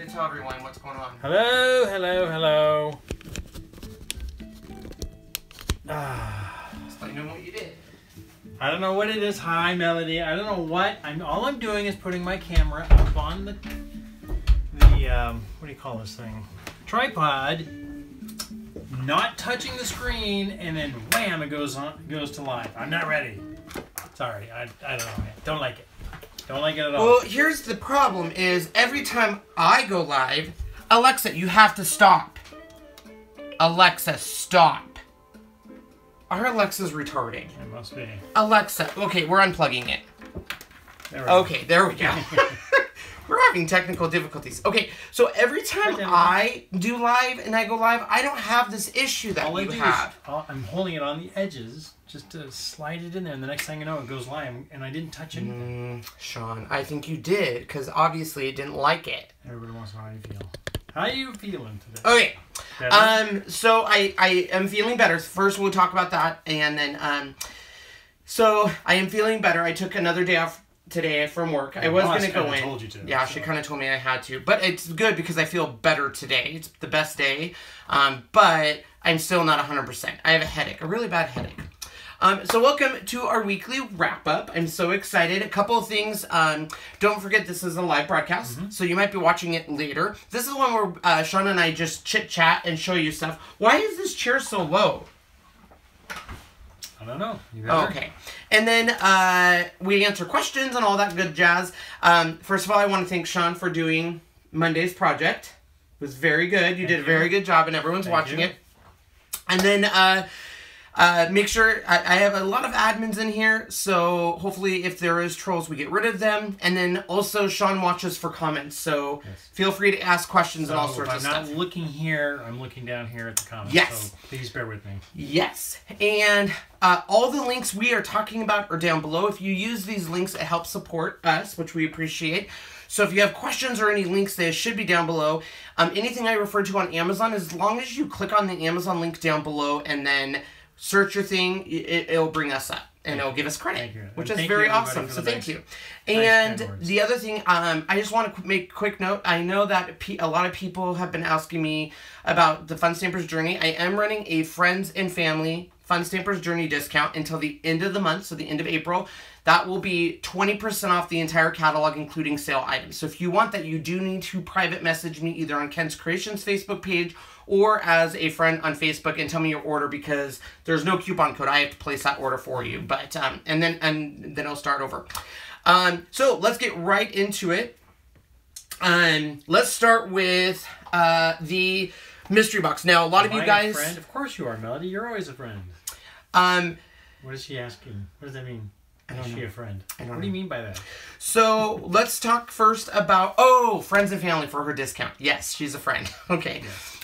to tell everyone what's going on. Hello, hello, hello. Just let me know what you did. I don't know what it is. Hi, Melody. I don't know what. All I'm doing is putting my camera up on the what do you call this thing? Tripod. Not touching the screen, and then wham, it goes to live. I'm not ready. Sorry, I don't know. Don't like it. Don't like it at all. Well, here's the problem: is every time I go live, Alexa, you have to stop. Alexa, stop. Our Alexa's retarded. It must be. Alexa, okay, we're unplugging it. There we go. Okay, there we go. We're having technical difficulties. Okay, so every time I do live and I go live, I don't have this issue that you have. I'm holding it on the edges just to slide it in there, and the next thing you know, it goes live, and I didn't touch anything. Sean, I think you did, because obviously it didn't like it. Everybody wants to know how you feel. How are you feeling today? Okay. Better? So I am feeling better. First, we'll talk about that, and then, so I am feeling better. I took another day off today from work. I was going to go in. Told you to, yeah, so. She kind of told me I had to. But it's good because I feel better today. It's the best day. But I'm still not 100%. I have a headache, a really bad headache. So welcome to our weekly wrap-up. I'm so excited. A couple of things. Don't forget this is a live broadcast, so you might be watching it later. This is one where Sean and I just chit-chat and show you stuff. Why is this chair so low? I don't know. Okay. And then we answer questions and all that good jazz. First of all, I want to thank Sean for doing Monday's project. It was very good. You did a very good job, and everyone's watching it. And then make sure, I have a lot of admins in here, so hopefully if there is trolls, we get rid of them. And then also Sean watches for comments, so feel free to ask questions and all sorts of stuff. I'm not looking here, I'm looking down here at the comments, yes. So please bear with me. Yes, and all the links we are talking about are down below. If you use these links, it helps support us, which we appreciate. So if you have questions or any links, they should be down below. Anything I refer to on Amazon, as long as you click on the Amazon link down below and then search your thing, it'll bring us up and it'll give us credit, which is very awesome. So thank you. And the other thing, I just want to make a quick note. I know that a lot of people have been asking me about the Fun Stampers Journey. I am running a friends and family Fun Stampers Journey discount until the end of the month, so the end of April. That will be 20% off the entire catalog, including sale items. So if you want that, you do need to private message me either on Ken's Creations Facebook page or as a friend on Facebook and tell me your order, because there's no coupon code. I have to place that order for you. But and then I'll start over. So let's get right into it. Let's start with the mystery box. Now, a lot of you guys... Am I a friend? Of course you are, Melody. You're always a friend. What is she asking? What does that mean? Is she a friend? What do you mean by that? So let's talk first about friends and family for her discount. Yes, she's a friend. Okay. Yes.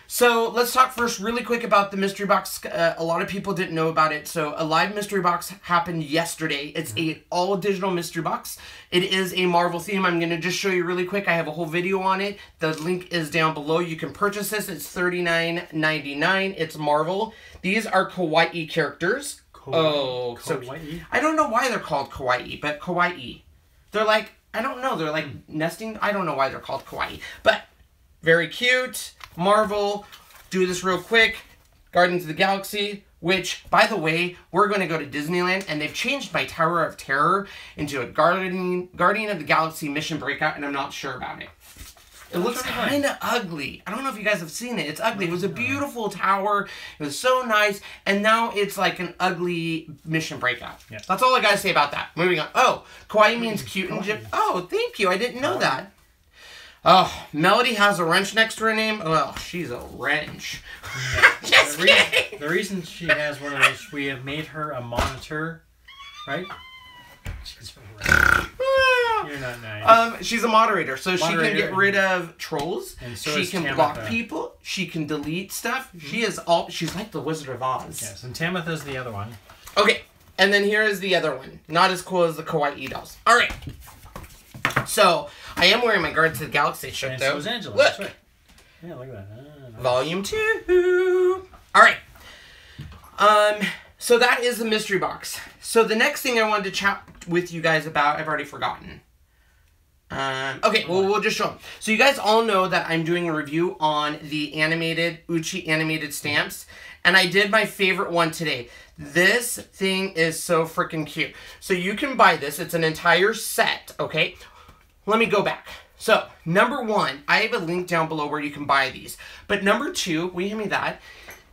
So let's talk first really quick about the mystery box. A lot of people didn't know about it. So a live mystery box happened yesterday. It's a all digital mystery box. It is a Marvel theme. I'm going to just show you really quick. I have a whole video on it. The link is down below. You can purchase this. It's $39.99. It's Marvel. These are kawaii characters. So I don't know why they're called kawaii, but kawaii. They're like, I don't know, they're like nesting. I don't know why they're called kawaii, but very cute. Marvel. Do this real quick. Guardians of the Galaxy, which, by the way, we're going to go to Disneyland, and they've changed my Tower of Terror into a Guardian of the Galaxy Mission Breakout, and I'm not sure about it. It looks kind of ugly. I don't know if you guys have seen it. It's ugly. It was a beautiful tower. It was so nice. And now it's like an ugly Mission Breakout. Yeah. That's all I got to say about that. Moving on. Oh, kawaii means cute in Japan. Oh, thank you. I didn't know that. Oh, Melody has a wrench next to her name. Well, she's a wrench. Yeah. Just kidding. The reason she has one of those, we have made her a monitor, right? She's a wrench. You're not nice. She's a moderator, so she can get rid of trolls. And so she can block people. She can delete stuff. She is all. She's like the Wizard of Oz. Yes, and Tamitha's the other one. Okay, and then here is the other one. Not as cool as the kawaii dolls. All right. So I am wearing my Guardians of the Galaxy shirt, though. So is Angela. Look. That's right. Yeah, look at that. Nice. Volume 2. All right. So that is the mystery box. So the next thing I wanted to chat with you guys about, I've already forgotten. Okay, well, we'll just show them. So you guys all know that I'm doing a review on the Uchi animated stamps. And I did my favorite one today. This thing is so freaking cute. So you can buy this. It's an entire set, okay? Let me go back. So, number one, I have a link down below where you can buy these. But number two, will you hand me that?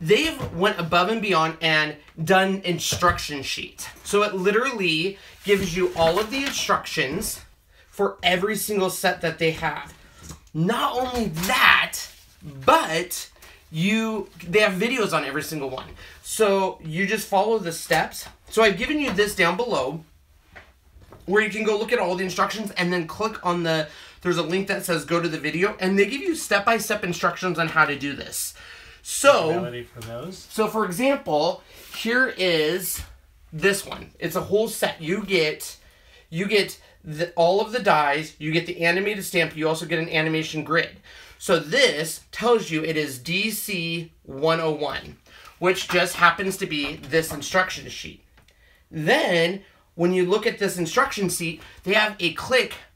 They've went above and beyond and done instruction sheets. So it literally gives you all of the instructions for every single set that they have. Not only that, but they have videos on every single one. So you just follow the steps. So I've given you this down below where you can go look at all the instructions and then click on there's a link that says go to the video, and they give you step-by-step instructions on how to do this. So, for example, here is this one. It's a whole set. You get all of the dies, you get the animated stamp, you also get an animation grid. So this tells you it is DC 101, which just happens to be this instruction sheet. Then, when you look at this instruction sheet, they have a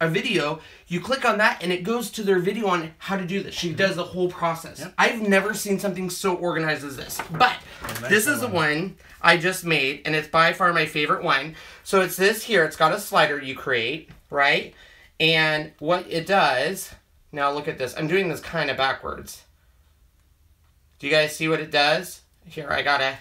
video. You click on that and it goes to their video on how to do this. She does the whole process. Yep. I've never seen something so organized as this. But this is the one I just made, and it's by far my favorite one. So it's this here. It's got a slider you create, right? And what it does, now look at this. I'm doing this kind of backwards. Do you guys see what it does? Here, I gotta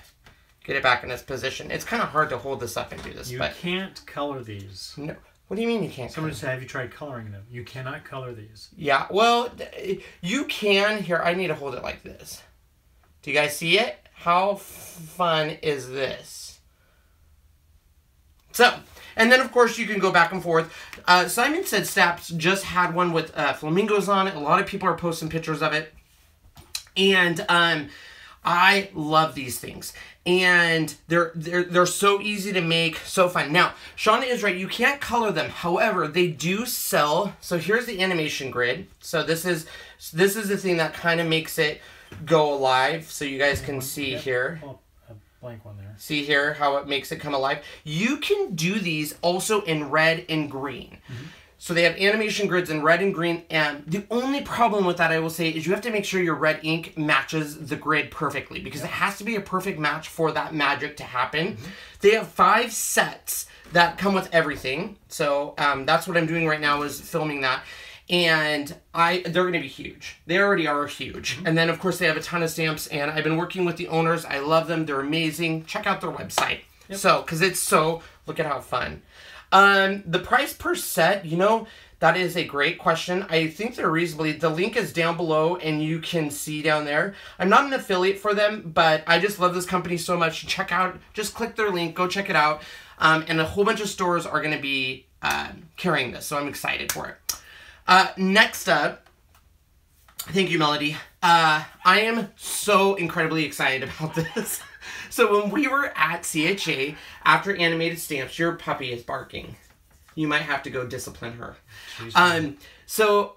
get it back in its position. It's kind of hard to hold this up and do this. You can't color these. No. What do you mean you can't? Someone said, have you tried coloring them? You cannot color these. Yeah, well, you can. Here, I need to hold it like this. Do you guys see it? How fun is this? So, and then of course you can go back and forth. Simon Said Stamps just had one with flamingos on it. A lot of people are posting pictures of it. And I love these things. And they're so easy to make, so fun. Now, Shauna is right, you can't color them. However, they do sell. So here's the animation grid. So this is the thing that kind of makes it go alive. So you guys can see here. Oh, a blank one there. See here how it makes it come alive. You can do these also in red and green. Mm-hmm. So they have animation grids in red and green, and the only problem with that, I will say, is you have to make sure your red ink matches the grid perfectly, because it has to be a perfect match for that magic to happen. Mm-hmm. They have 5 sets that come with everything, so that's what I'm doing right now, is filming that, and they're going to be huge. They already are huge. Mm-hmm. And then, of course, they have a ton of stamps, and I've been working with the owners. I love them. They're amazing. Check out their website. Yep. So, because it's so, look at how fun. The price per set, that is a great question. I think they're reasonably, the link is down below and you can see down there. I'm not an affiliate for them, but I just love this company so much. Check out, just click their link, go check it out. And a whole bunch of stores are going to be carrying this, so I'm excited for it. Next up, thank you, Melody. I am so incredibly excited about this. So when we were at CHA, after animated stamps, your puppy is barking. You might have to go discipline her. So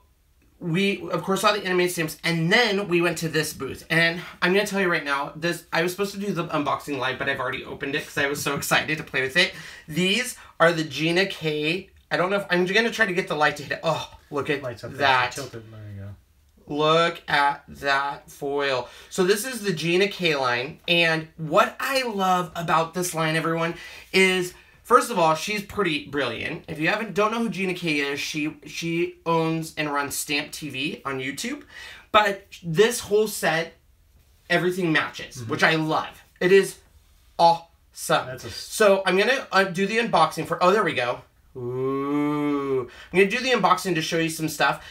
we, of course, saw the animated stamps, and then we went to this booth. And I'm going to tell you right now, I was supposed to do the unboxing live, but I've already opened it because I was so excited to play with it. These are the Gina K. I don't know if I'm going to try to get the light to hit it. Oh, look at that. Tilt it. There you go. Look at that foil. So this is the Gina K line, and what I love about this line, everyone, is, first of all, she's pretty brilliant. If you don't know who Gina K is, she owns and runs Stamp TV on YouTube. But this whole set, everything matches, which I love. It is awesome. So I'm gonna do the unboxing for. Oh, there we go. Ooh. I'm going to do the unboxing to show you some stuff.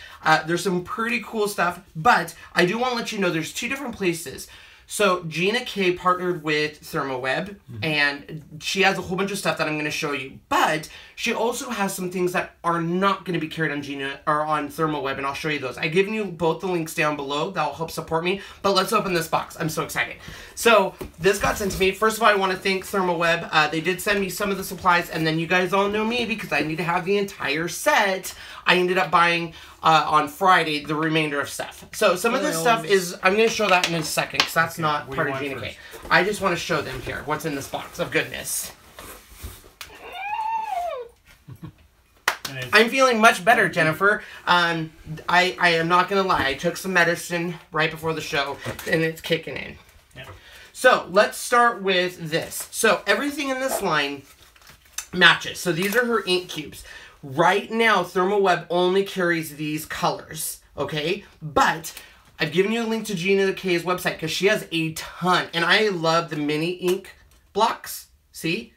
There's some pretty cool stuff, but I do want to let you know there's 2 different places. So Gina K partnered with ThermoWeb, and she has a whole bunch of stuff that I'm going to show you. But she also has some things that are not going to be carried on Gina or on ThermoWeb, and I'll show you those. I've given you both the links down below that will help support me. But let's open this box. I'm so excited. So this got sent to me. First of all, I want to thank ThermoWeb. They did send me some of the supplies, and then you guys all know me because I need to have the entire set. I ended up buying on Friday the remainder of stuff. So some of this stuff is, I'm going to show that in a second because that's not part of Gina K. I just want to show them here what's in this box of goodness. I'm feeling much better, Jennifer. I am not going to lie. I took some medicine right before the show, and it's kicking in. Yeah. So, let's start with this. So, everything in this line matches. So, these are her ink cubes. Right now, ThermoWeb only carries these colors, okay? But I've given you a link to Gina K's website because she has a ton. And I love the mini ink blocks. See?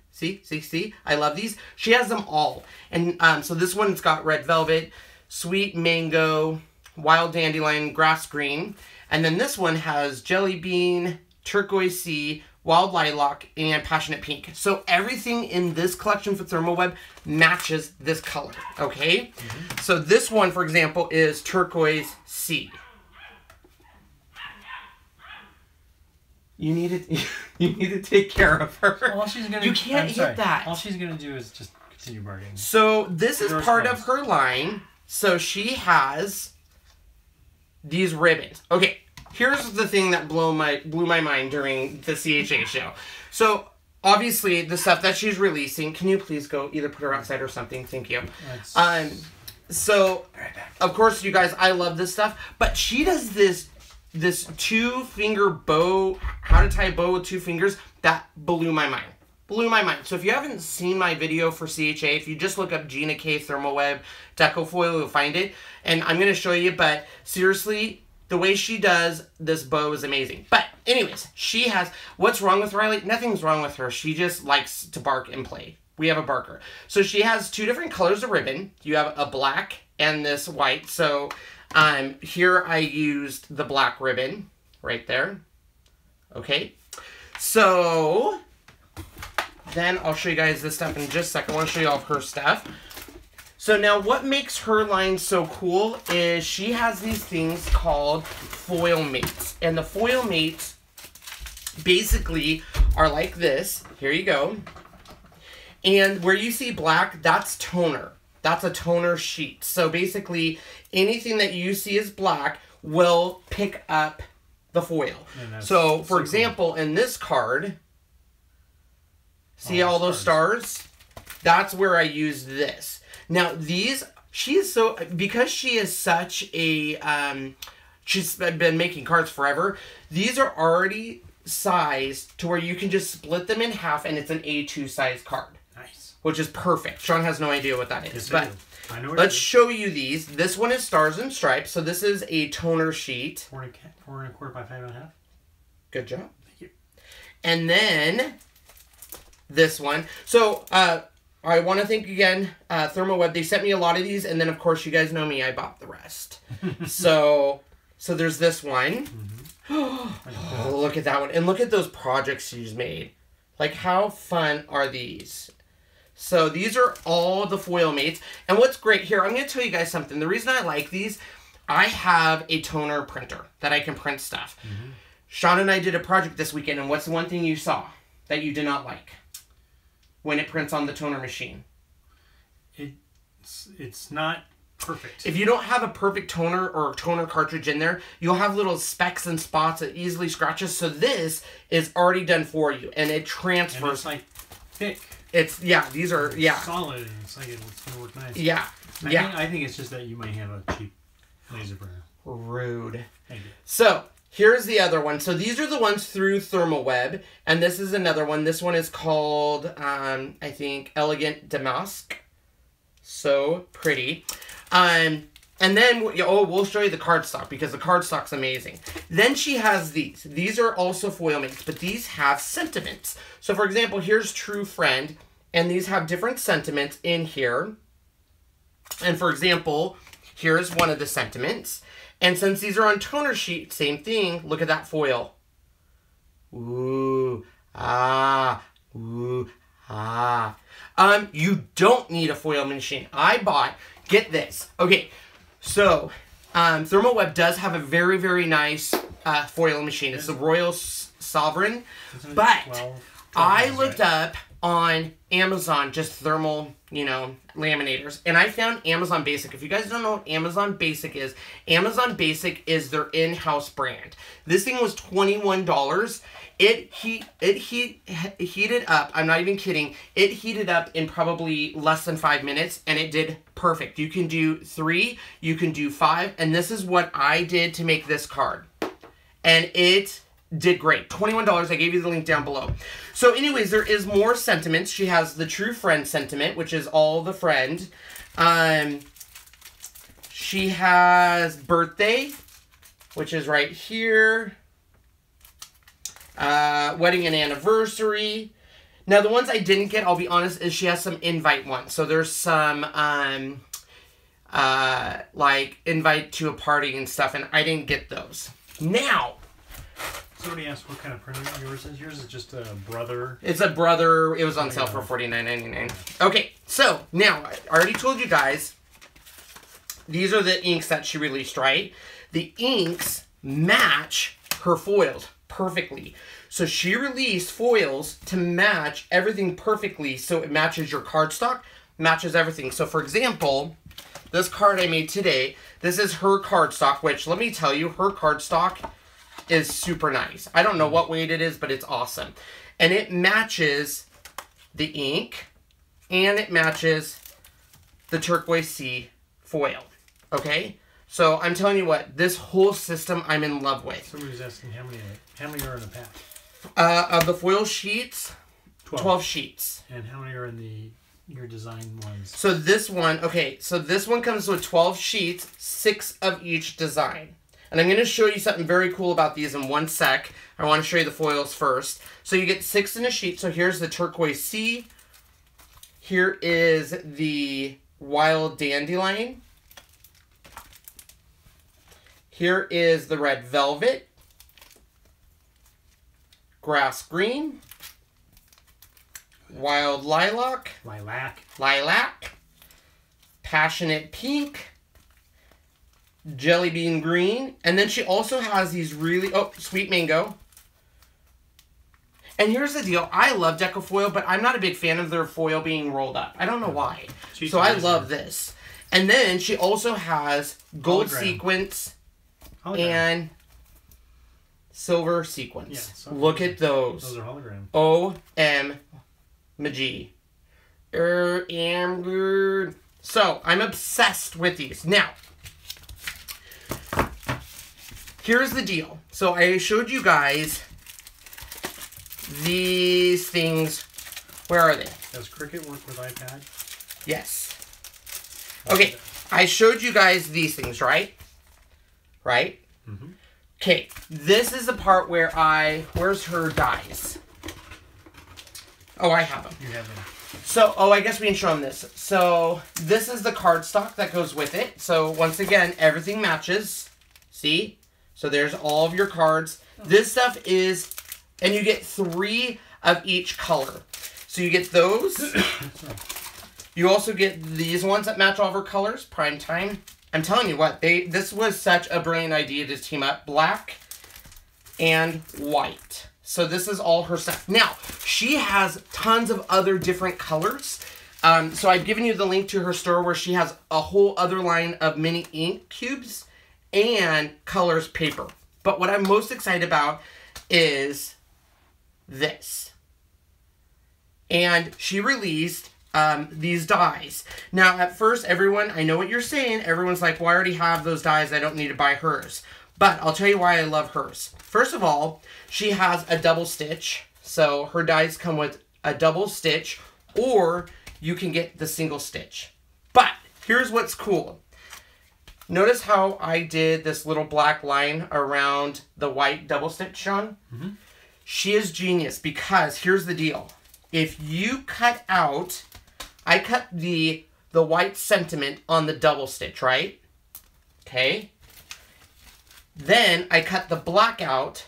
I love these. She has them all. And so this one's got red velvet, sweet mango, wild dandelion, grass green. And then this one has jelly bean, turquoise sea, wild lilac, and passionate pink. So everything in this collection for ThermoWeb matches this color, okay? Mm-hmm. So this one, for example, is turquoise sea. You need to take care of her. All she's gonna, you can't hit that. All she's going to do is just continue bargaining. So this is part of her line. So she has these ribbons. Okay, here's the thing that blew my mind during the CHA show. So obviously the stuff that she's releasing, can you please go either put her outside or something? Thank you. So of course you guys, I love this stuff, but she does this 2-finger bow, how to tie a bow with 2 fingers, that blew my mind. So if you haven't seen my video for CHA, if you just look up Gina K ThermoWeb Decofoil, you'll find it. And I'm going to show you, but seriously, the way she does this bow is amazing. But anyways, she has, what's wrong with Riley? Nothing's wrong with her. She just likes to bark and play. We have a barker. So she has 2 different colors of ribbon. You have a black and this white. So here I used the black ribbon right there. Okay. So then I'll show you guys this stuff in just a second. I want to show you all of her stuff. So now what makes her line so cool is she has these things called foil mates. And the foil mates basically are like this. Here you go. And where you see black, that's toner. That's a toner sheet. So basically, anything that you see as black will pick up the foil. So, for example, in this card, see all those stars? That's where I use this. Now, these, because she is such a, she's been making cards forever, these are already sized to where you can just split them in half and it's an A2 size card. Which is perfect. Sean has no idea what that is. Yes, but I know let's show you these. This one is Stars and Stripes. So this is a toner sheet. 4¼ by 5½. Good job. Thank you. And then this one. So I want to thank again ThermoWeb. They sent me a lot of these. And then, of course, you guys know me. I bought the rest. so there's this one. Mm-hmm. Oh, look at that one. And look at those projects she's made. Like, how fun are these? So these are all the foil mates. And what's great here, I'm going to tell you guys something. The reason I like these, I have a toner printer that I can print stuff. Mm-hmm. Sean and I did a project this weekend, and what's the one thing you saw that you did not like when it prints on the toner machine? It's not perfect. If you don't have a perfect toner or toner cartridge in there, you'll have little specks and spots that easily scratches. So this is already done for you, and it transfers. And it's like thick. These are solid. It's like it's gonna work nice. Yeah. I think it's just that you might have a cheap laser printer. Rude. Thank you. So here's the other one. So these are the ones through ThermoWeb, and this is another one. This one is called I think Elegant Damask. So pretty. And then, we'll show you the cardstock because the cardstock's amazing. Then she has these. These are also foil mates, but these have sentiments. So, for example, here's True Friend, and these have different sentiments in here. And, for example, here's one of the sentiments. And since these are on toner sheet, same thing. Look at that foil. Ooh, ah, ooh, ah. You don't need a foil machine. Get this. Okay. So, ThermoWeb does have a very, very nice foil machine. It's the Royal Sovereign. But I looked up on Amazon, just thermal, you know, laminators. And I found Amazon Basic. If you guys don't know what Amazon Basic is their in-house brand. This thing was $21. It heated up. I'm not even kidding. It heated up in probably less than 5 minutes, and it did perfect. You can do 3, you can do 5, and this is what I did to make this card. And it did great. $21. I gave you the link down below. So anyways, there is more sentiments. She has the true friend sentiment, which is all the friend. She has birthday, which is right here. Wedding and anniversary. Now, the ones I didn't get, I'll be honest, is she has some invite ones. So there's some, like, invite to a party and stuff, and I didn't get those. Now, somebody asked what kind of printer yours is. Yours is just a Brother. It's a Brother. It was on sale for $49.99. Okay, so now I already told you guys these are the inks that she released, right? The inks match her foils perfectly. So she released foils to match everything perfectly, so it matches your cardstock, matches everything. So for example, this card I made today, this is her cardstock, which let me tell you, her cardstock is super nice. I don't know what weight it is, but it's awesome. And it matches the ink, and it matches the turquoise sea foil. Okay? So I'm telling you what, this whole system I'm in love with. Somebody's asking how many are in a pack? Of the foil sheets, 12 sheets. And how many are in your design ones? So this one, okay, so this one comes with 12 sheets, 6 of each design. And I'm going to show you something very cool about these in one sec. I want to show you the foils first. So you get 6 in a sheet. So here's the turquoise sea. Here is the wild dandelion. Here is the red velvet. Grass green. Wild lilac. Lilac. Passionate pink. Jelly bean green. And then she also has these really... Oh, sweet mango. And here's the deal. I love Decofoil, but I'm not a big fan of their foil being rolled up. I don't know why. So I love this. And then she also has gold sequence and silver sequence. Yeah, look at those. Those are hologram. OMG. So, I'm obsessed with these. Now, here's the deal. So, I showed you guys these things. Where are they? Does CRICUT work with iPad? Yes. Okay, I showed you guys these things, right? Right? Mm-hmm. Okay, this is the part where where's her dies? Oh, I have them. You have them. So, I guess we can show them this. So, this is the cardstock that goes with it. So, once again, everything matches. See? So, there's all of your cards. This stuff is, and you get 3 of each color. So, you get those. You also get these ones that match all of her colors. Prime time. I'm telling you what, this was such a brilliant idea to team up black and white. So this is all her stuff. Now, she has tons of other different colors. So I've given you the link to her store where she has a whole other line of mini ink cubes and colors paper. But what I'm most excited about is this. And she released these dies. Now, at first, everyone, I know what you're saying. Everyone's like, well, I already have those dies. I don't need to buy hers. But I'll tell you why I love hers. First of all, she has a double stitch. So her dies come with a double stitch, or you can get the single stitch. But here's what's cool. Notice how I did this little black line around the white double stitch on? Mm-hmm. She is genius because here's the deal. If you cut out... I cut the white sentiment on the double stitch, right? Okay. Then I cut the black out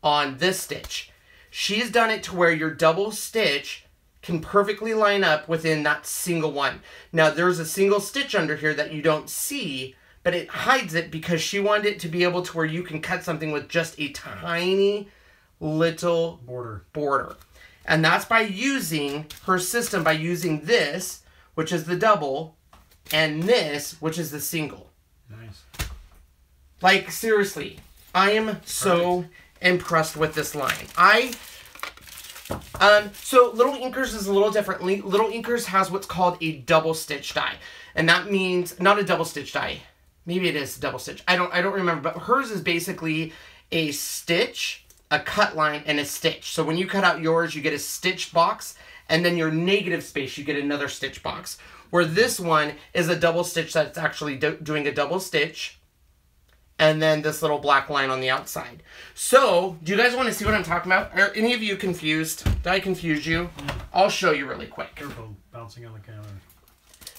on this stitch. She's done it to where your double stitch can perfectly line up within that single one. Now, there's a single stitch under here that you don't see, but it hides it because she wanted it to be able to where you can cut something with just a tiny little border. And that's by using her system, by using this, which is the double, and this, which is the single. Nice. Like, seriously, I am so impressed with this line. So Little Inkers is a little different. Little Inkers has what's called a double stitch die. And that means, not a double stitch die. Maybe it is a double stitch. I don't remember, but hers is basically a stitch, a cut line, and a stitch. So when you cut out yours, you get a stitch box, and then your negative space, you get another stitch box. Where this one is a double stitch that's actually doing a double stitch, and then this little black line on the outside. So, do you guys want to see what I'm talking about? Are any of you confused? Did I confuse you? I'll show you really quick. Careful, bouncing on the counter.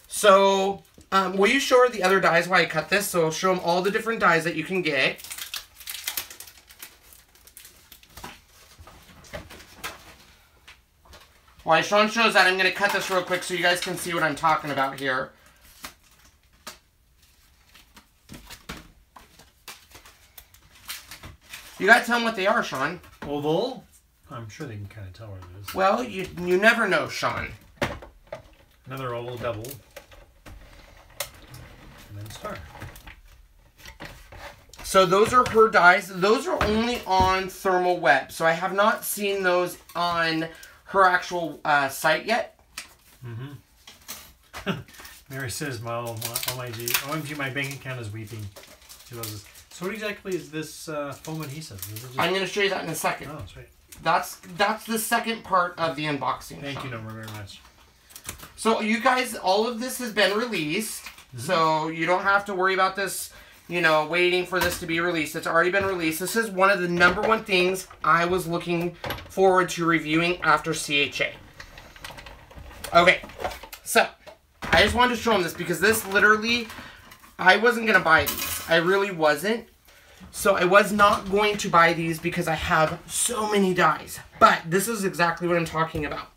So, will you show her the other dies while I cut this? So, I'll show them all the different dies that you can get. While Sean shows that, I'm going to cut this real quick so you guys can see what I'm talking about here. You got to tell them what they are, Sean. Oval. I'm sure they can kind of tell what it is. Well, you never know, Sean. Another oval double. And then star. So those are her dies. Those are only on Thermal Web. So I have not seen those on her actual site yet. Mm-hmm. Mary says, OMG, my bank account is weeping. She loves this. So what exactly is this foam adhesive? Is it just... I'm going to show you that in a second. Oh, that's right. That's the second part of the unboxing. Thank you, Norma, very much. So you guys, all of this has been released. Mm-hmm. So you don't have to worry about this, waiting for this to be released. It's already been released. This is one of the #1 things I was looking forward to reviewing after CHA. Okay, so I just wanted to show them this because this literally, I wasn't going to buy these. I really wasn't. So I was not going to buy these because I have so many dies. But this is exactly what I'm talking about.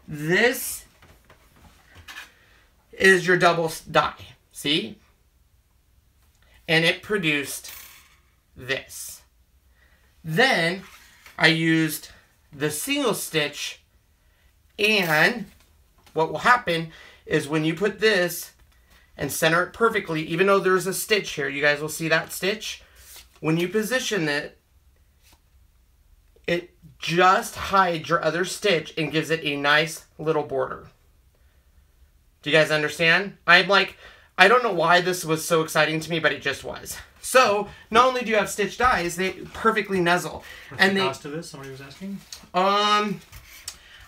This is your double die. See? And it produced this. Then I used the single stitch, and what will happen is when you put this and center it perfectly, even though there's a stitch here, you guys will see that stitch. When you position it, it just hides your other stitch and gives it a nice little border. Do you guys understand? I don't know why this was so exciting to me, but it just was. So, not only do you have stitch dies, they perfectly nuzzle. What's the cost of this? Somebody was asking?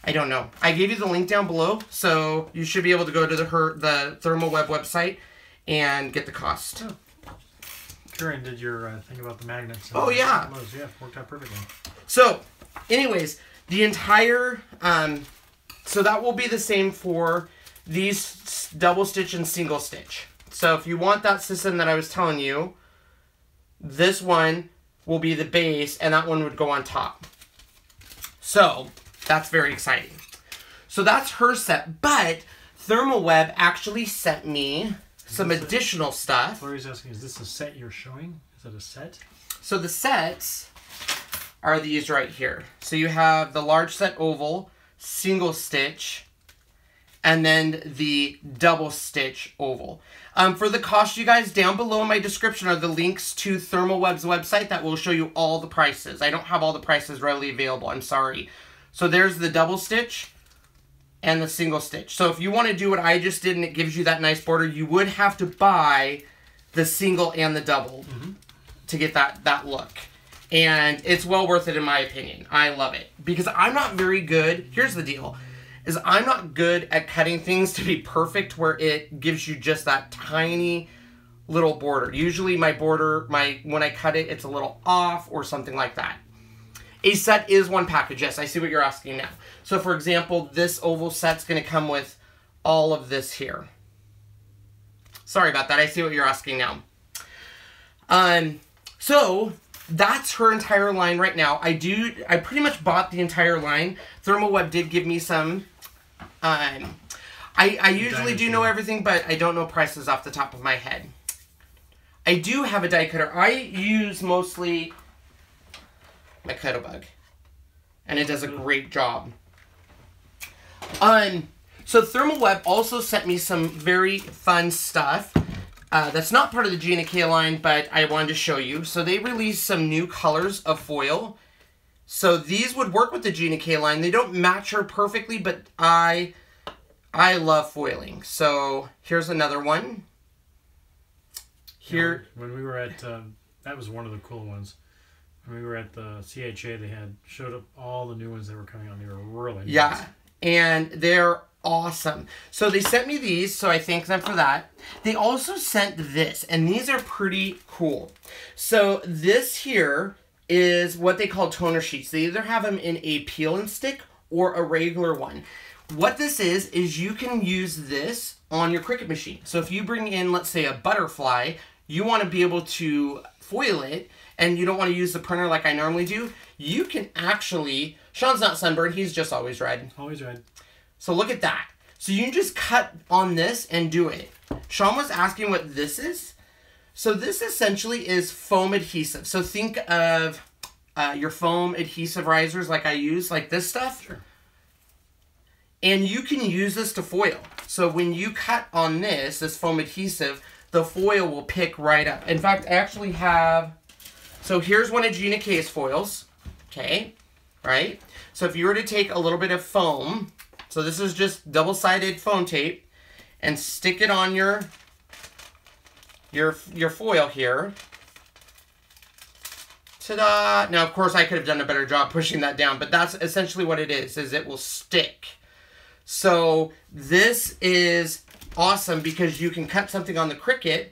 I don't know. I gave you the link down below, so you should be able to go to the Thermal Web website and get the cost. Oh. Karen did your thing about the magnets. Oh, yeah. Yeah, worked out perfectly. So, anyways, the entire... so that will be the same for these double stitch and single stitch. So if you want that system that I was telling you, this one will be the base, and that one would go on top. So... that's very exciting. So that's her set. But Thermal Web actually sent me some additional stuff. Lori's asking, is this a set you're showing? Is it a set? So the sets are these right here. So you have the large set oval, single stitch, and then the double stitch oval. For the cost, you guys, down below in my description are the links to Thermal Web's website that will show you all the prices. I don't have all the prices readily available. I'm sorry. So there's the double stitch and the single stitch. So if you want to do what I just did and it gives you that nice border, you would have to buy the single and the double to get that look. And it's well worth it in my opinion. I love it. Because I'm not very good, here's the deal, is I'm not good at cutting things to be perfect where it gives you just that tiny little border. Usually my border, when I cut it, it's a little off or something like that. A set is one package. Yes, I see what you're asking now. So, for example, this oval set's going to come with all of this here. Sorry about that. I see what you're asking now. So, that's her entire line right now. I pretty much bought the entire line. Thermal Web did give me some. I usually do know everything, but I don't know prices off the top of my head. I do have a die cutter. I use mostly... my Cuttlebug, and it does a great job. So Thermal Web also sent me some very fun stuff. That's not part of the Gina K line, but I wanted to show you. So they released some new colors of foil. So these would work with the Gina K line. They don't match her perfectly, but I love foiling. So here's another one. Here, when we were at, that was one of the cool ones. When we were at the CHA, they had showed up all the new ones that were coming out. They were really nice. Yeah, and they're awesome. So they sent me these, so I thank them for that. They also sent this, and these are pretty cool. So this here is what they call toner sheets. They either have them in a peel and stick or a regular one. What this is you can use this on your Cricut machine. So if you bring in, let's say, a butterfly, you want to be able to foil it, and you don't want to use the printer like I normally do, you can actually... Sean's not sunburned, he's just always red. Always red. So look at that. So you can just cut on this and do it. Sean was asking what this is. So this essentially is foam adhesive. So think of your foam adhesive risers like I use, like this stuff. Sure. And you can use this to foil. So when you cut on this foam adhesive, the foil will pick right up. In fact, I actually have... So here's one of Gina K's foils. Okay, right? So if you were to take a little bit of foam... So this is just double-sided foam tape, and stick it on your foil here. Ta-da! Now, of course, I could have done a better job pushing that down, but that's essentially what it is it will stick. So this is awesome because you can cut something on the Cricut.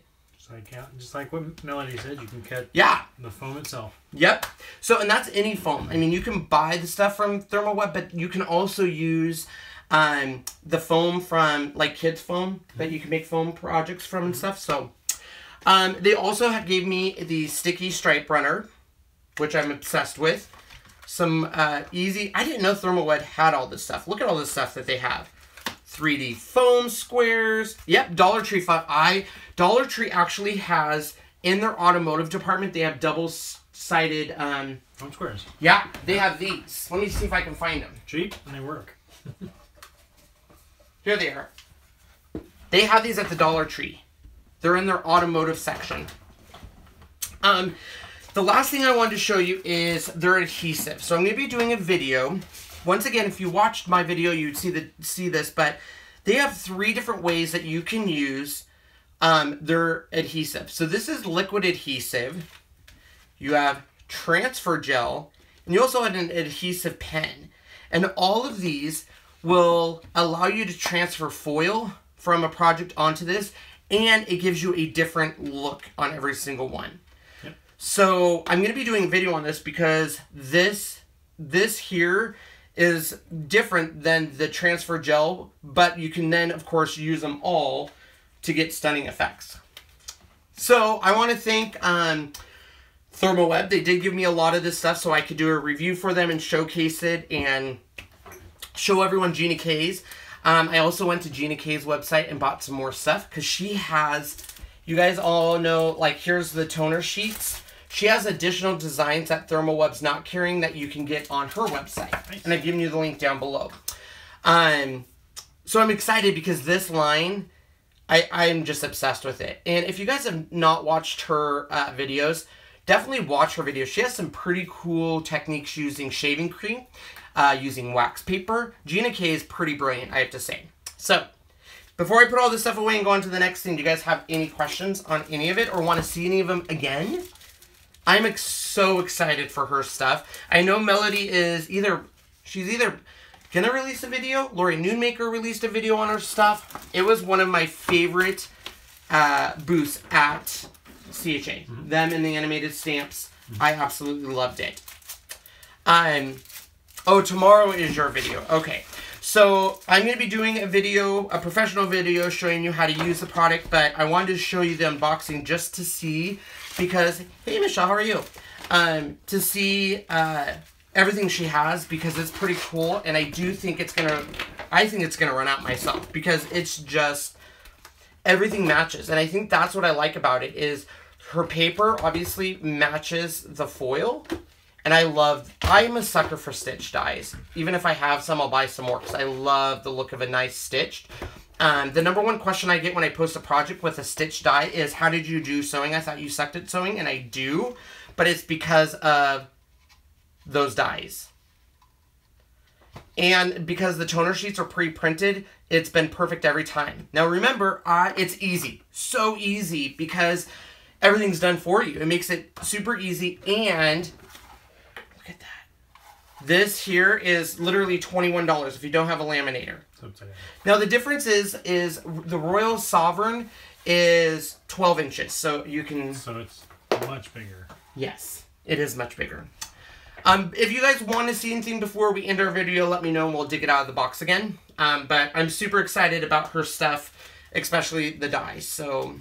Just like what Melody said, you can cut the foam itself. Yep. So, and that's any foam. I mean, you can buy the stuff from Thermal Web, but you can also use the foam from, like, kids foam that you can make foam projects from and stuff. So, they also gave me the sticky stripe runner, which I'm obsessed with. Some easy... I didn't know Thermal Web had all this stuff. Look at all this stuff that they have. 3D foam squares. Yep, Dollar Tree fun. Dollar Tree actually has, in their automotive department, they have double-sided... foam squares. Yeah, they have these. Let me see if I can find them. Cheap, and they work. Here they are. They have these at the Dollar Tree. They're in their automotive section. The last thing I wanted to show you is their adhesive. So I'm going to be doing a video. Once again, if you watched my video, you'd see this, but they have 3 different ways that you can use their adhesive. So this is liquid adhesive. You have transfer gel, and you also have an adhesive pen. And all of these will allow you to transfer foil from a project onto this, and it gives you a different look on every single one. Yep. So I'm going to be doing a video on this because this here is different than the transfer gel, but you can then, of course, use them all to get stunning effects. So I want to thank Thermal Web. They did give me a lot of this stuff so I could do a review for them and showcase it and show everyone Gina K's. I also went to Gina K's website and bought some more stuff because she has, you guys all know, like, here's the toner sheets. She has additional designs that Thermal Web's not carrying that you can get on her website. Nice. And I've given you the link down below. So I'm excited because this line, I'm just obsessed with it. And if you guys have not watched her videos, definitely watch her videos. She has some pretty cool techniques using shaving cream, using wax paper. Gina K is pretty brilliant, I have to say. So, before I put all this stuff away and go on to the next thing, do you guys have any questions on any of it or want to see any of them again? I'm so excited for her stuff. I know Melody is she's either going to release a video. Lori Noonmaker released a video on her stuff. It was one of my favorite booths at CHA. Mm-hmm. Them and the animated stamps. Mm-hmm. I absolutely loved it. Oh, tomorrow is your video. Okay. So, I'm going to be doing a video, a professional video, showing you how to use the product, but I wanted to show you the unboxing just to see, because, hey Michelle, how are you? To see everything she has, because it's pretty cool, and I think it's going to run out myself, because it's just, everything matches, and I think that's what I like about it, is her paper obviously matches the foil, And I'm a sucker for stitch dies. Even if I have some, I'll buy some more because I love the look of a nice stitched. The number one question I get when I post a project with a stitch die is, how did you do sewing? I thought you sucked at sewing, and I do, but it's because of those dies. And because the toner sheets are pre-printed, it's been perfect every time. Now remember, it's easy. So easy because everything's done for you. It makes it super easy. And look at that. This here is literally $21 if you don't have a laminator. Now the difference is the Royal Sovereign is 12 inches. So you can... So it's much bigger. Yes, it is much bigger. If you guys want to see anything before we end our video, let me know and we'll dig it out of the box again. But I'm super excited about her stuff, especially the dies. So,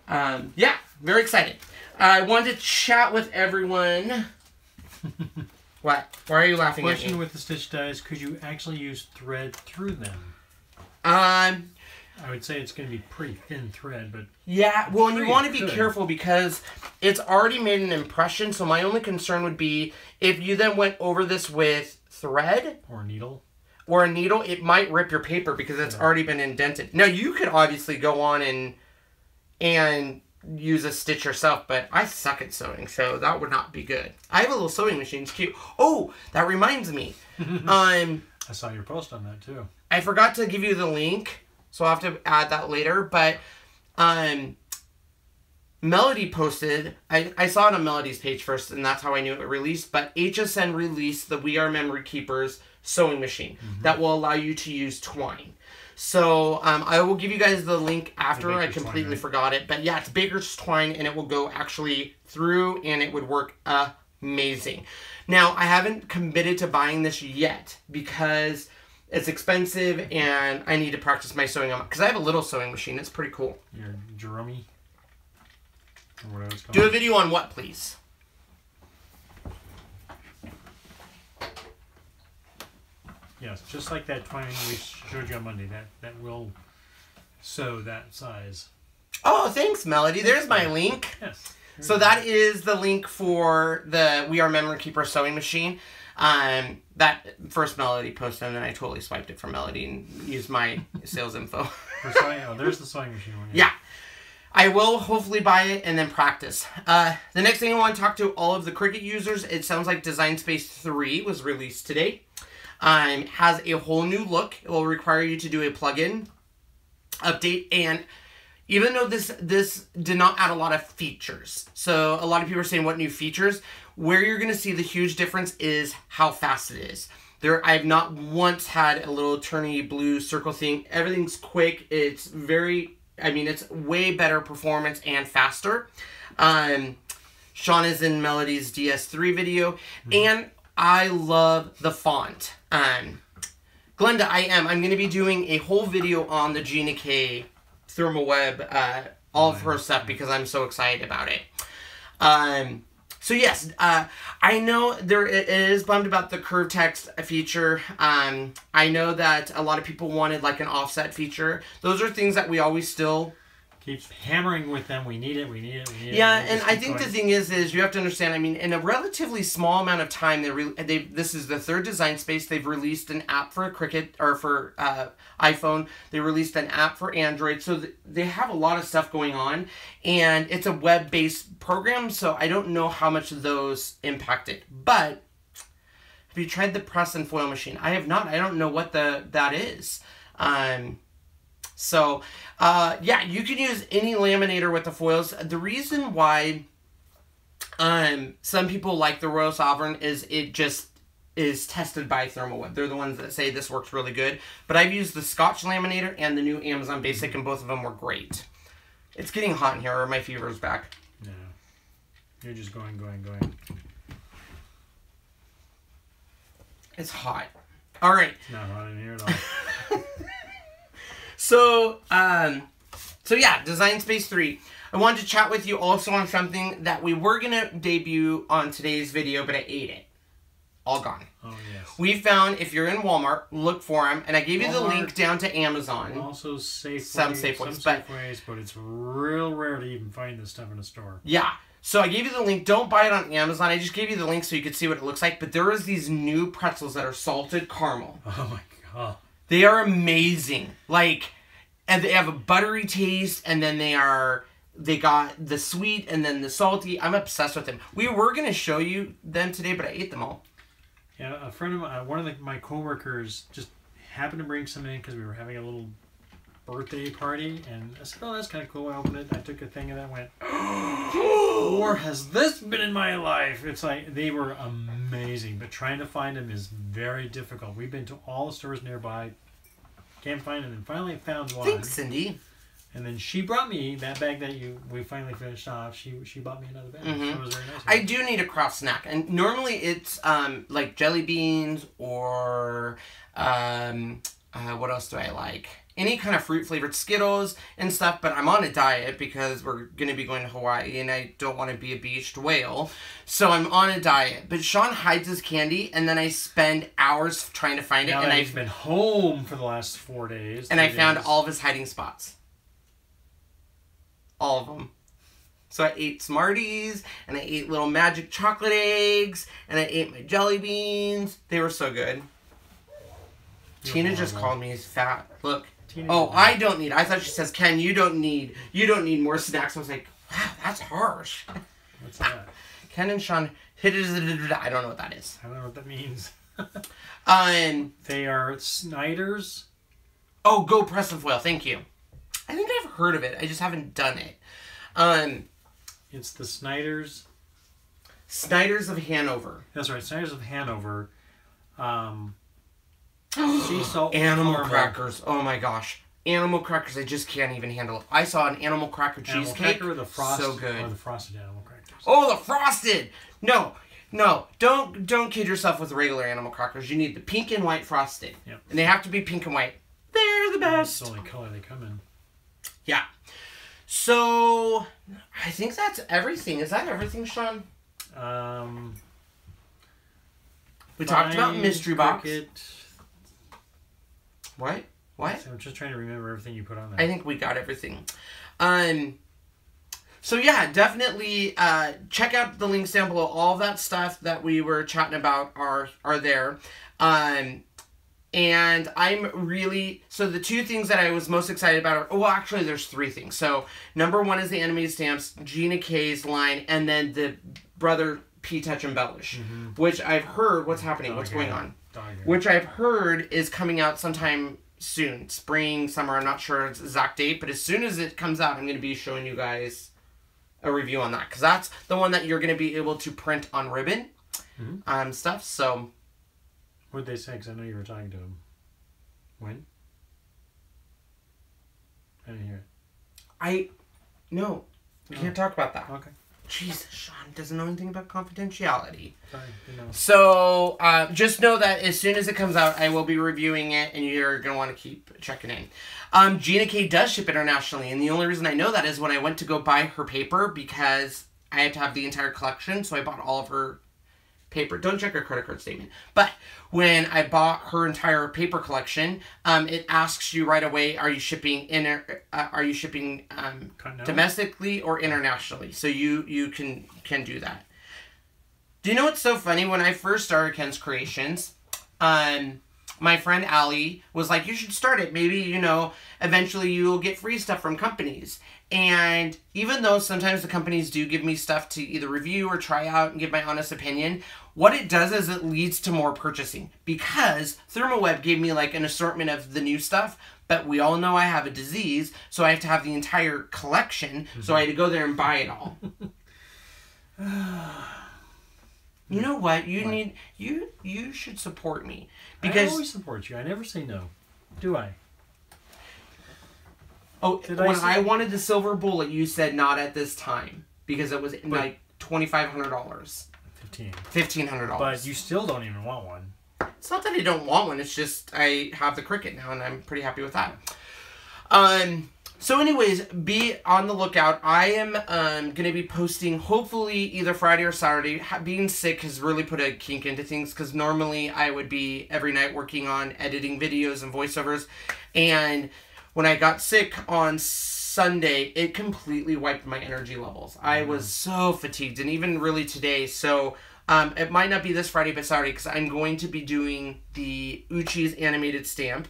yeah, very excited. I wanted to chat with everyone. What? Why are you laughing at me? Question with the stitch dies, could you actually use thread through them? I would say it's going to be pretty thin thread, but... Yeah, well, and you want to be careful because it's already made an impression, so my only concern would be if you then went over this with thread... Or a needle. Or a needle, it might rip your paper because it's already been indented. Now, you could obviously go on and use a stitch yourself, but I suck at sewing, so that would not be good. I have a little sewing machine. It's cute. Oh, that reminds me. I saw your post on that, too. I forgot to give you the link. So I'll have to add that later. But Melody posted, I saw it on Melody's page first, and that's how I knew it released. But HSN released the We Are Memory Keepers sewing machine that will allow you to use twine. So I will give you guys the link after. I completely forgot it. But yeah, it's Baker's twine, and it will go actually through, and it would work amazing. Now, I haven't committed to buying this yet because... it's expensive, and I need to practice my sewing on it. Because I have a little sewing machine. It's pretty cool. Your Jerome? Or whatever it's called. Do a video on what, please? Yes, just like that twine we showed you on Monday. That will sew that size. Oh, thanks, Melody. There's my link. Yes. So that is the link for the We Are Memory Keeper sewing machine. That first Melody posted, and then I totally swiped it from Melody and used my sales info. Oh, there's the sewing machine one. Yeah. I will hopefully buy it and then practice. The next thing I want to talk to all of the CRICUT users, it sounds like Design Space 3 was released today. Has a whole new look. It will require you to do a plugin update, and even though this did not add a lot of features, so a lot of people are saying what new features, where you're going to see the huge difference is how fast it is. I've not once had a little turny blue circle thing. Everything's quick. It's it's way better performance and faster. Sean is in Melody's DS3 video, and I love the font. Glenda, I'm going to be doing a whole video on the Gina K thermal web, all of her stuff, because I'm so excited about it. So yes, I know it is bummed about the curved text feature. I know that a lot of people wanted like an offset feature. Those are things that we always still keeps hammering with them. We need it. Yeah, and I think the thing is you have to understand. I mean, in a relatively small amount of time, this is the third Design Space. They've released an app for CRICUT or for iPhone. They released an app for Android. So they have a lot of stuff going on, and it's a web-based program. So I don't know how much of those impact it. But have you tried the press and foil machine? I have not. I don't know what that is. So, yeah, you can use any laminator with the foils. The reason why some people like the Royal Sovereign is it just is tested by Thermal Web. They're the ones that say this works really good. But I've used the Scotch laminator and the new Amazon Basic, and both of them were great. It's getting hot in here, or my fever's back. No. You're just going. It's hot. All right. It's not hot in here at all. So yeah, Design Space 3. I wanted to chat with you also on something that we were going to debut on today's video, but I ate it. All gone. Oh, yes. We found, if you're in Walmart, look for them, and I gave you the link down to Amazon. And also some Safeways, but it's real rare to even find this stuff in a store. Yeah. So I gave you the link. Don't buy it on Amazon. I just gave you the link so you could see what it looks like. But there is these new pretzels that are salted caramel. Oh my god. They are amazing. Like, and they have a buttery taste, and then they got the sweet and then the salty. I'm obsessed with them. We were going to show you them today, but I ate them all. Yeah, a friend of mine, one of my coworkers just happened to bring some in because we were having a little birthday party, and I said, oh, that's kind of cool. I opened it, I took a thing, and I went, or has this been in my life? It's like, they were amazing, but trying to find them is very difficult. We've been to all the stores nearby, can't find them, and finally found one. Thanks, Cindy. And then she brought me that bag that we finally finished off. She bought me another bag. Mm-hmm. So it was very nice. I do need a cross snack, and normally it's like jelly beans or what else do I like? Any kind of fruit flavored Skittles and stuff. But I'm on a diet because we're going to be going to Hawaii, and I don't want to be a beached whale, so I'm on a diet. But Sean hides his candy, and then I spend hours trying to find it. Now and I've been home for the last 4 days, and I found all of his hiding spots. All of them. So I ate Smarties, and I ate little magic chocolate eggs, and I ate my jelly beans. They were so good. Tina just called me fat. Look. Tina, oh, I don't need. I thought she says, Ken, you don't need more snacks. I was like, wow, that's harsh. What's that? Ken and Sean hit it. I don't know what that is. I don't know what that means. They are Snyder's. Oh, Go Press and Foil. Thank you. I think I've heard of it. I just haven't done it. It's the Snyder's. Snyder's of Hanover. That's right, Snyder's of Hanover. Sea salt animal crackers. Oh my gosh. Animal crackers, I just can't even handle it. I saw an animal cracker cheesecake. Or the frosted, so good. Or the frosted animal crackers. Oh, the frosted! No. Don't kid yourself with regular animal crackers. You need the pink and white frosted. Yep. And they have to be pink and white. They're the best. That's the only color they come in. Yeah. So, I think that's everything. Is that everything, Sean? We talked about Mystery Box. What? I'm just trying to remember everything you put on there. I think we got everything. So yeah, definitely check out the links down below. All of that stuff that we were chatting about are there. And I'm really... So the two things that I was most excited about are... Well, actually, there's three things. So number one is the animated stamps, Gina K's line, and then the Brother P Touch Embellish, which I've heard... What's happening? What's going on? Which I've heard is coming out sometime soon. Spring, summer, I'm not sure its exact date. But as soon as it comes out, I'm going to be showing you guys a review on that. Because that's the one that you're going to be able to print on ribbon stuff. So... What did they say? Because I know you were talking to him. When? I didn't hear it. No. We can't talk about that. Okay. Jesus, Sean doesn't know anything about confidentiality. Sorry, didn't know. So, just know that as soon as it comes out, I will be reviewing it, and you're going to want to keep checking in. Gina K does ship internationally, and the only reason I know that is when I went to go buy her paper, because I had to have the entire collection, so I bought all of her paper. Don't check her credit card statement. But when I bought her entire paper collection, it asks you right away, are you shipping domestically or internationally? So you can do that. Do you know what's so funny? When I first started Ken's Creations, my friend Allie was like, you should start it. Maybe, eventually you'll get free stuff from companies. And even though sometimes the companies do give me stuff to either review or try out and give my honest opinion, what it does is it leads to more purchasing. Because ThermoWeb gave me like an assortment of the new stuff, but we all know I have a disease, so I have to have the entire collection, so I had to go there and buy it all. You know what? You should support me. Because I always support you. I never say no. Do I? Oh, I wanted the silver bullet, you said not at this time. Because it was like $2,500. $1,500. But you still don't even want one. It's not that I don't want one. It's just I have the CRICUT now, and I'm pretty happy with that. So anyways, be on the lookout. I am going to be posting hopefully either Friday or Saturday. Being sick has really put a kink into things because normally I would be every night working on editing videos and voiceovers. And when I got sick on Sunday, it completely wiped my energy levels. I was so fatigued, and even really today. So it might not be this Friday, but Saturday, because I'm going to be doing the Uchi's animated stamp.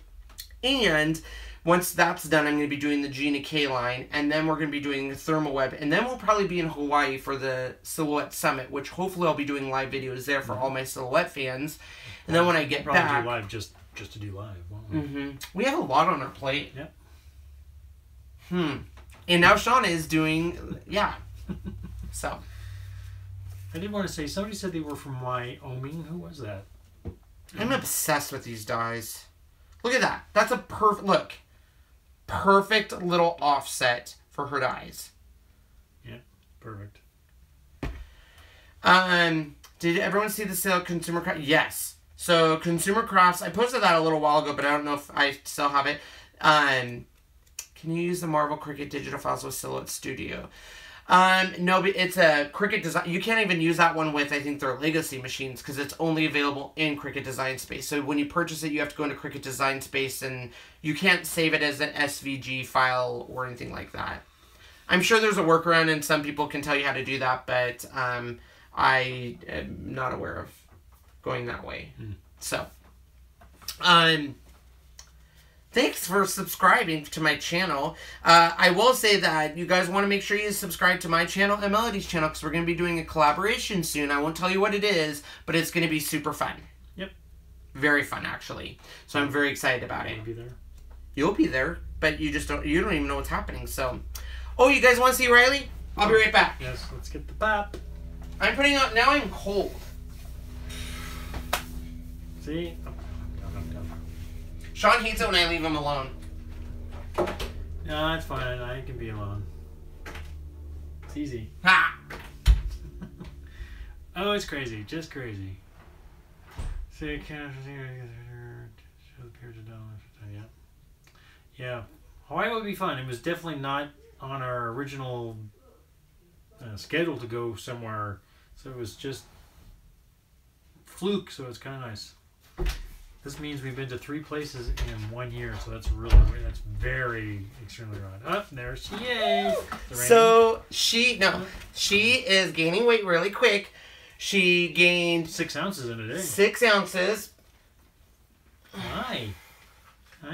And once that's done, I'm going to be doing the Gina K line, and then we're going to be doing the thermal web, and then we'll probably be in Hawaii for the Silhouette Summit, which hopefully I'll be doing live videos there for all my Silhouette fans. And then when I get back... do live just to do live, won't we? We have a lot on our plate. Yep. And now Shauna is doing... Yeah. So. I did want to say, somebody said they were from Wyoming. Who was that? I'm obsessed with these dies. Look at that. That's a perfect... Look. Perfect little offset for her dies. Yeah, perfect. Did everyone see the sale Consumer Crafts? Yes. So Consumer Crafts, I posted that a little while ago, but I don't know if I still have it. Can you use the Marvel Cricut digital files with Silhouette Studio? No, but it's a Cricut design. You can't even use that one with, I think, their legacy machines because it's only available in Cricut Design Space. So when you purchase it, you have to go into Cricut Design Space, and you can't save it as an SVG file or anything like that. I'm sure there's a workaround, and some people can tell you how to do that, but I am not aware of going that way. So, thanks for subscribing to my channel. I will say that you guys want to make sure you subscribe to my channel and Melody's channel because we're going to be doing a collaboration soon. I won't tell you what it is, but it's going to be super fun. Yep. Very fun, actually. So I'm very excited about it. I'll be there. You'll be there, but you don't even know what's happening. So, oh, you guys want to see Riley? I'll be right back. Yes, let's get the pop. I'm putting out, now I'm cold. See? I'm done. Sean hates it when I leave him alone. No, it's fine. I can be alone. It's easy. Ha! Oh, it's crazy. Just crazy. See, show the periods of dollars. Yeah. Hawaii would be fun. It was definitely not on our original schedule to go somewhere. So it was just fluke. So it's kind of nice. This means we've been to 3 places in 1 year, so that's very extremely odd. Oh, there she is. So she is gaining weight really quick. She gained 6 ounces in a day. 6 ounces. Hi,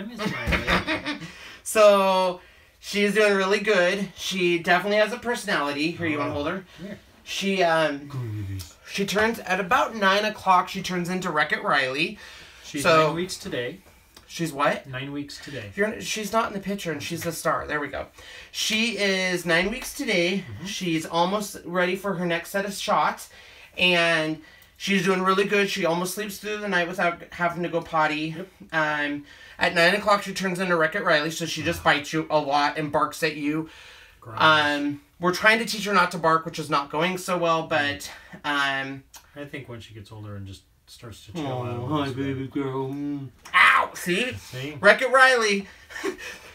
Miss Miley. So she's doing really good. She definitely has a personality. Here, you want to hold her? Here. She turns at about 9 o'clock. She turns into Wreck-It Riley. She's 9 weeks today. She's what? 9 weeks today. She's not in the picture, and she's a star. There we go. She is 9 weeks today. She's almost ready for her next set of shots, and she's doing really good. She almost sleeps through the night without having to go potty. Yep. At 9 o'clock, she turns into Wreck-It Riley, so she just bites you a lot and barks at you. We're trying to teach her not to bark, which is not going so well, but I think when she gets older and just starts to chill out. Hi, baby girl. Ow! See? Wreck-It Riley.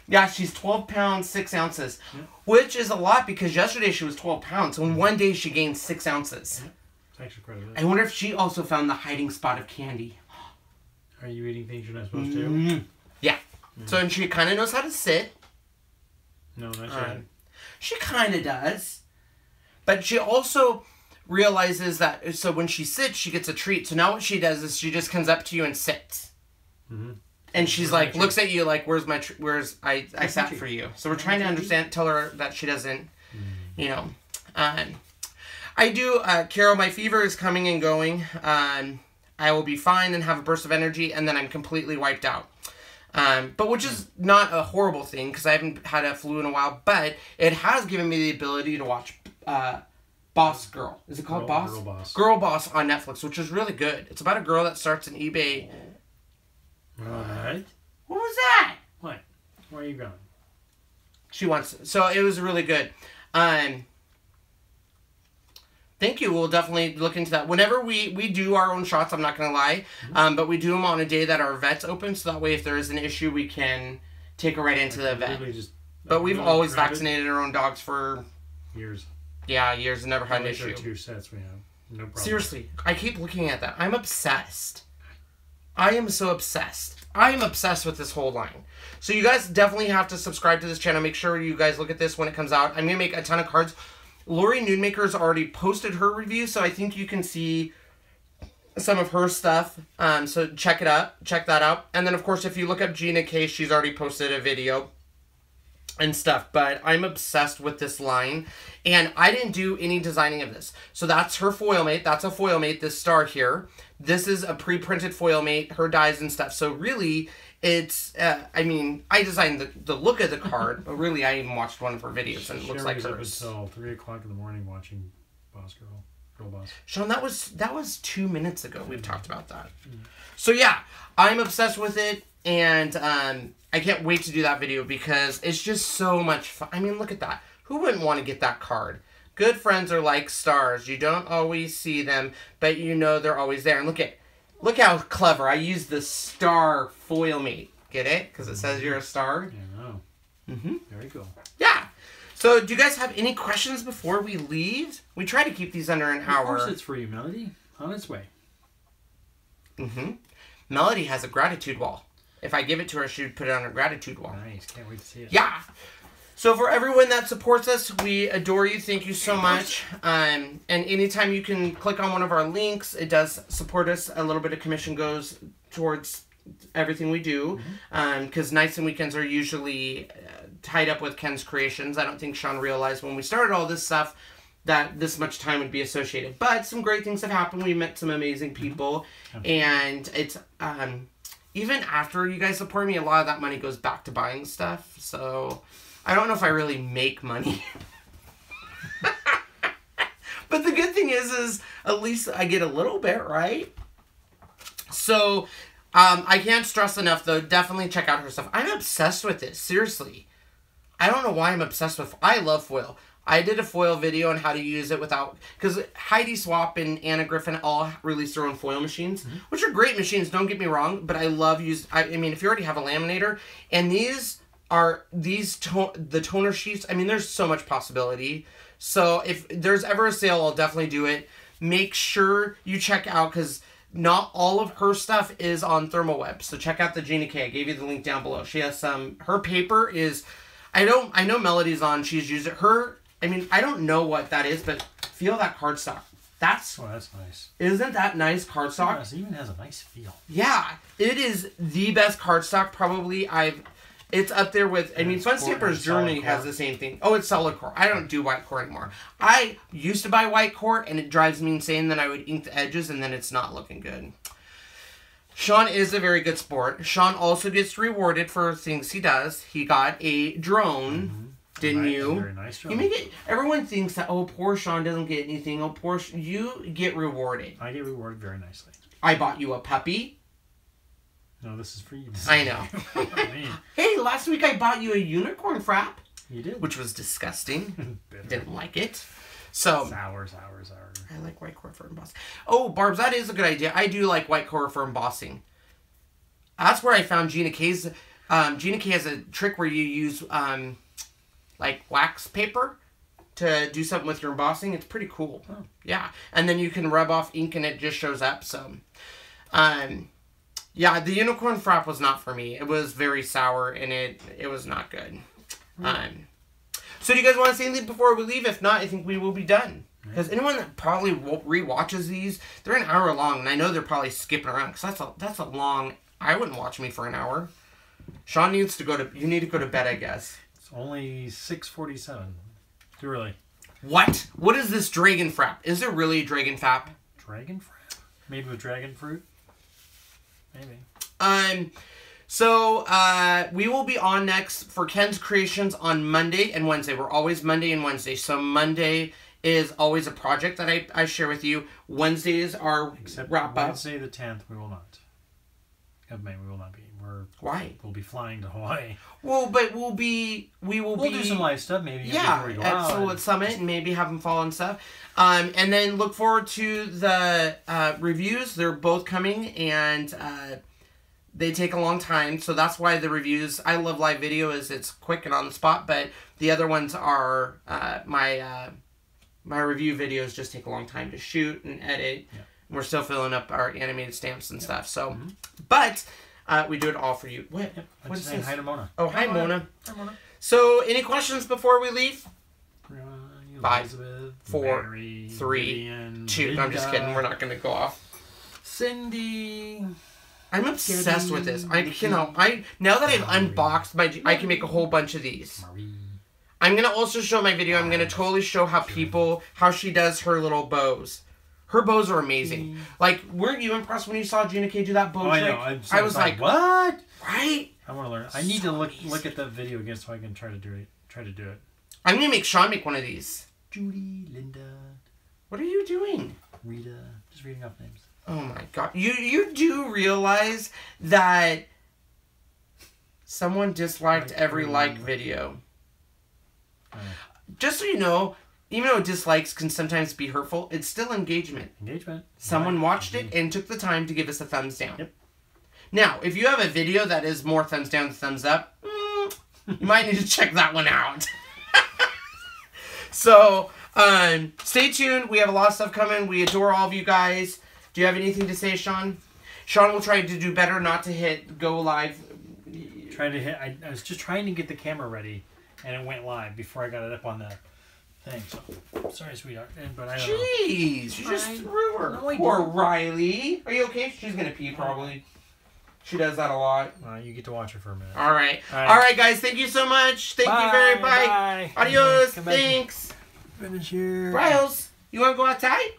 Yeah, she's 12 pounds, 6 ounces. Yeah. Which is a lot because yesterday she was 12 pounds. So in 1 day she gained 6 ounces. Yeah. It's actually quite a bit. I wonder if she also found the hiding spot of candy. Are you eating things you're not supposed to? Yeah. So and she kind of knows how to sit. No, not yet. She kind of does. But she also realizes that, so when she sits, she gets a treat. So now what she does is she just comes up to you and sits. And she's like, looks at you like, where's my, I sat for you. So we're trying to tell her that she doesn't, you know. I do, Carol, my fever is coming and going. I will be fine and have a burst of energy, and then I'm completely wiped out. But which is not a horrible thing, because I haven't had a flu in a while, but it has given me the ability to watch Boss Girl. Is it called Boss? Girl Boss. Girl Boss on Netflix, which is really good. It's about a girl that starts an eBay. Right. What was that? What? Where are you going? She wants... So it was really good. Thank you. We'll definitely look into that. Whenever we do our own shots, I'm not going to lie, but we do them on a day that our vet's open, so that way if there is an issue, we can take her right into the vet. But we've always vaccinated our own dogs for... Years. Yeah, years and never had an issue. 2 sets we have. No problem. Seriously, I keep looking at that. I'm obsessed. I am so obsessed. I am obsessed with this whole line. So you guys definitely have to subscribe to this channel. Make sure you guys look at this when it comes out. I'm going to make a ton of cards. Lori Noonmaker's already posted her review, so I think you can see some of her stuff. So check it out. Check that out. And then, of course, if you look up Gina K, she's already posted a video and stuff. But I'm obsessed with this line. And I didn't do any designing of this. So that's her foil mate. That's a foil mate, this star here. This is a pre-printed foil mate, her dies and stuff. So really, it's, I mean, I designed the look of the card. But really, I even watched one of her videos and it looks like hers. Until 3 o'clock in the morning watching Boss Girl. Boss. Sean, that was 2 minutes ago. We've talked about that. So yeah, I'm obsessed with it, and I can't wait to do that video because it's just so much fun. I mean, look at that. Who wouldn't want to get that card? Good friends are like stars. You don't always see them, but you know they're always there. And look how clever. I used the star foil mate. Get it? Because it says you're a star. Yeah, I know. Mm-hmm. Very cool. Yeah. So, do you guys have any questions before we leave? We try to keep these under an hour. Of course it's for you, Melody. On its way. Mm-hmm. Melody has a gratitude wall. If I give it to her, she would put it on her gratitude wall. Nice. Can't wait to see it. Yeah. So, for everyone that supports us, we adore you. Thank you so much. And anytime you can click on one of our links, it does support us. A little bit of commission goes towards everything we do. Because nights and weekends are usually tied up with Ken's Creations. I don't think Sean realized when we started all this stuff that this much time would be associated. But some great things have happened. We met some amazing people. And it's, even after you guys support me, a lot of that money goes back to buying stuff. So I don't know if I really make money. But the good thing is at least I get a little bit, right? So I can't stress enough, though. Definitely check out her stuff. I'm obsessed with it. Seriously. I don't know why I'm obsessed with... I love foil. I did a foil video on how to use it without... Because Heidi Swap and Anna Griffin all released their own foil machines, which are great machines, don't get me wrong, but I love use... I mean, if you already have a laminator, and these are... the toner sheets, I mean, there's so much possibility. So if there's ever a sale, I'll definitely do it. Make sure you check out, because not all of her stuff is on ThermoWeb. So check out the Gina K. I gave you the link down below. She has some... Her paper is... I know Melody's on. She's used it. I mean, I don't know what that is, but feel that cardstock. That's nice. Isn't that nice cardstock? It even has a nice feel. Yeah, it is the best cardstock probably It's up there with. I mean, Fun Stampers Germany has the same thing. Oh, it's solid core. I don't do white core anymore. I used to buy white core, and it drives me insane. Then I would ink the edges, and then it's not looking good. Sean is a very good sport. Sean also gets rewarded for things he does. He got a drone, didn't you? A very nice drone. You make it. Everyone thinks that, oh, poor Sean doesn't get anything. Oh, poor you get rewarded. I get rewarded very nicely. I bought you a puppy. No, this is for you. I know. Hey, last week I bought you a unicorn frap. You did. Which was disgusting. Didn't like it. So sour. I like white core for embossing. Oh, Barbs, that is a good idea. I do like white core for embossing. That's where I found Gina K's. Gina K has a trick where you use like wax paper to do something with your embossing. It's pretty cool. Oh. Yeah, and then you can rub off ink and it just shows up. So, yeah, the unicorn frap was not for me. It was very sour and it was not good. So do you guys want to say anything before we leave? If not, I think we will be done. Because anyone that probably re-watches these, they're an hour long, and I know they're probably skipping around, because that's a long... I wouldn't watch me for an hour. Sean needs to go to... You need to go to bed, I guess. It's only 6:47. Too early. What? What is this dragon frap? Is there really a dragon frap? Dragon frap? Made with dragon fruit? Maybe. So, we will be on next for Ken's Creations on Monday and Wednesday. We're always Monday and Wednesday. So, Monday is always a project that I share with you. Wednesdays are wrap-up. Wednesday the 10th, we will not. Of May, we will not be. Why? We'll be flying to Hawaii. Well, but we will do some live stuff maybe. Yeah, at Silhouette Summit and maybe have them fall and stuff. And then look forward to the reviews. They're both coming, and they take a long time, so that's why the reviews... I love live video, is it's quick and on the spot, but the other ones are... my review videos just take a long time to shoot and edit. Yeah. We're still filling up our animated stamps and stuff. So, but we do it all for you. What? Yep. What is this? Hi to Mona. Oh, hi, Mona. Hi, Mona. So, any questions before we leave? 5, Elizabeth, 4, Mary, 3, Vivian, 2. No, I'm just kidding. We're not going to go off. Cindy. I'm obsessed with this. Now that I've unboxed I can make a whole bunch of these. Marie. I'm going to also show my video. I'm going to totally show how she does her little bows. Her bows are amazing. Like, weren't you impressed when you saw Gina K do that bow trick? I was like, what? Right? I want to learn. I need to look at the video again so I can try to do it. I'm going to make Sean make one of these. Judy, Linda. What are you doing? Rita. Just reading off names. Oh my god. You do realize that someone disliked every video. Just so you know, even though dislikes can sometimes be hurtful, it's still engagement. Someone watched it and took the time to give us a thumbs down. Yep. Now, if you have a video that is more thumbs down than thumbs up, you might need to check that one out. So, stay tuned. We have a lot of stuff coming. We adore all of you guys. Do you have anything to say, Sean? Sean will try to do better not to hit go live. I was just trying to get the camera ready, and it went live before I got it up on the thing. So, sorry, sweetheart. But I don't know. Jeez, you just threw her. No, poor Riley. Are you okay? She's going to pee, probably. She does that a lot. You get to watch her for a minute. All right. All right, guys. Thank you so much. Thank you very much. Bye. Adios. Thanks. Finish here. Riles, you want to go outside?